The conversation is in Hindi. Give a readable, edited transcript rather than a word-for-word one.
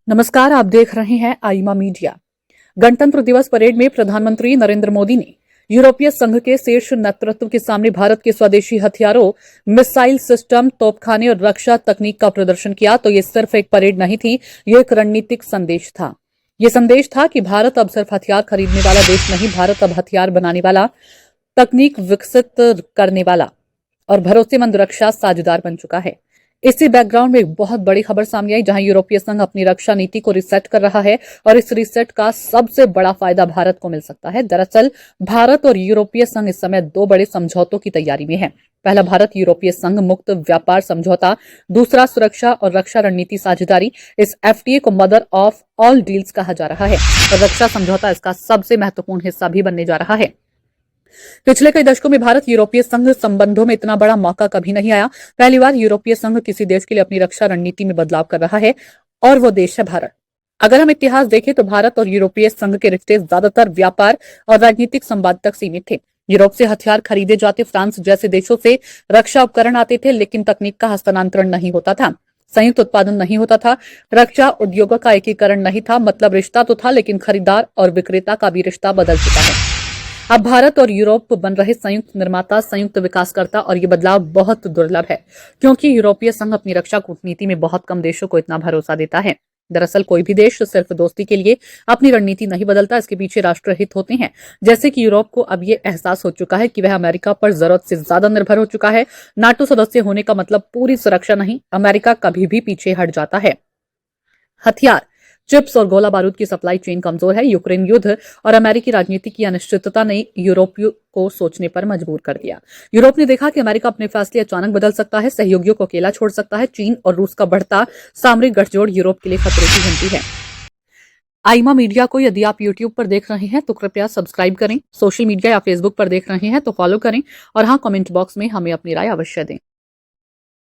नमस्कार, आप देख रहे हैं आईमा मीडिया। गणतंत्र दिवस परेड में प्रधानमंत्री नरेंद्र मोदी ने यूरोपीय संघ के शीर्ष नेतृत्व के सामने भारत के स्वदेशी हथियारों, मिसाइल सिस्टम, तोपखाने और रक्षा तकनीक का प्रदर्शन किया। तो ये सिर्फ एक परेड नहीं थी, ये एक रणनीतिक संदेश था। ये संदेश था कि भारत अब सिर्फ हथियार खरीदने वाला देश नहीं, भारत अब हथियार बनाने वाला, तकनीक विकसित करने वाला और भरोसेमंद रक्षा साझेदार बन चुका है। इसी बैकग्राउंड में एक बहुत बड़ी खबर सामने आई, जहां यूरोपीय संघ अपनी रक्षा नीति को रिसेट कर रहा है और इस रिसेट का सबसे बड़ा फायदा भारत को मिल सकता है। दरअसल भारत और यूरोपीय संघ इस समय दो बड़े समझौतों की तैयारी में है। पहला भारत यूरोपीय संघ मुक्त व्यापार समझौता, दूसरा सुरक्षा और रक्षा रणनीति साझेदारी। इस एफटीए को मदर ऑफ ऑल डील्स कहा जा रहा है और रक्षा समझौता इसका सबसे महत्वपूर्ण हिस्सा भी बनने जा रहा है। पिछले कई दशकों में भारत यूरोपीय संघ संबंधों में इतना बड़ा मौका कभी नहीं आया। पहली बार यूरोपीय संघ किसी देश के लिए अपनी रक्षा रणनीति में बदलाव कर रहा है और वो देश है भारत। अगर हम इतिहास देखें तो भारत और यूरोपीय संघ के रिश्ते ज्यादातर व्यापार और राजनीतिक संवाद तक सीमित थे। यूरोप से हथियार खरीदे जाते, फ्रांस जैसे देशों से रक्षा उपकरण आते थे, लेकिन तकनीक का हस्तांतरण नहीं होता था, संयुक्त उत्पादन नहीं होता था, रक्षा उद्योगों का एकीकरण नहीं था। मतलब रिश्ता तो था, लेकिन खरीदार और विक्रेता का भी रिश्ता बदल चुका है। अब भारत और यूरोप बन रहे संयुक्त निर्माता, संयुक्त विकासकर्ता, और ये बदलाव बहुत दुर्लभ है क्योंकि यूरोपीय संघ अपनी रक्षा कूटनीति में बहुत कम देशों को इतना भरोसा देता है। दरअसल कोई भी देश सिर्फ दोस्ती के लिए अपनी रणनीति नहीं बदलता, इसके पीछे राष्ट्रहित होते हैं। जैसे कि यूरोप को अब ये एहसास हो चुका है कि वह अमेरिका पर जरूरत से ज्यादा निर्भर हो चुका है। नाटो सदस्य होने का मतलब पूरी सुरक्षा नहीं, अमेरिका कभी भी पीछे हट जाता है। हथियार, चिप्स और गोला बारूद की सप्लाई चेन कमजोर है। यूक्रेन युद्ध और अमेरिकी राजनीति की अनिश्चितता ने यूरोपियों को सोचने पर मजबूर कर दिया। यूरोप ने देखा कि अमेरिका अपने फैसले अचानक बदल सकता है, सहयोगियों को अकेला छोड़ सकता है। चीन और रूस का बढ़ता सामरिक गठजोड़ यूरोप के लिए खतरे की घंटी है। आईमा मीडिया को यदि आप यूट्यूब पर देख रहे हैं तो कृपया सब्सक्राइब करें, सोशल मीडिया या फेसबुक पर देख रहे हैं तो फॉलो करें और हाँ, कमेंट बॉक्स में हमें अपनी राय अवश्य दें।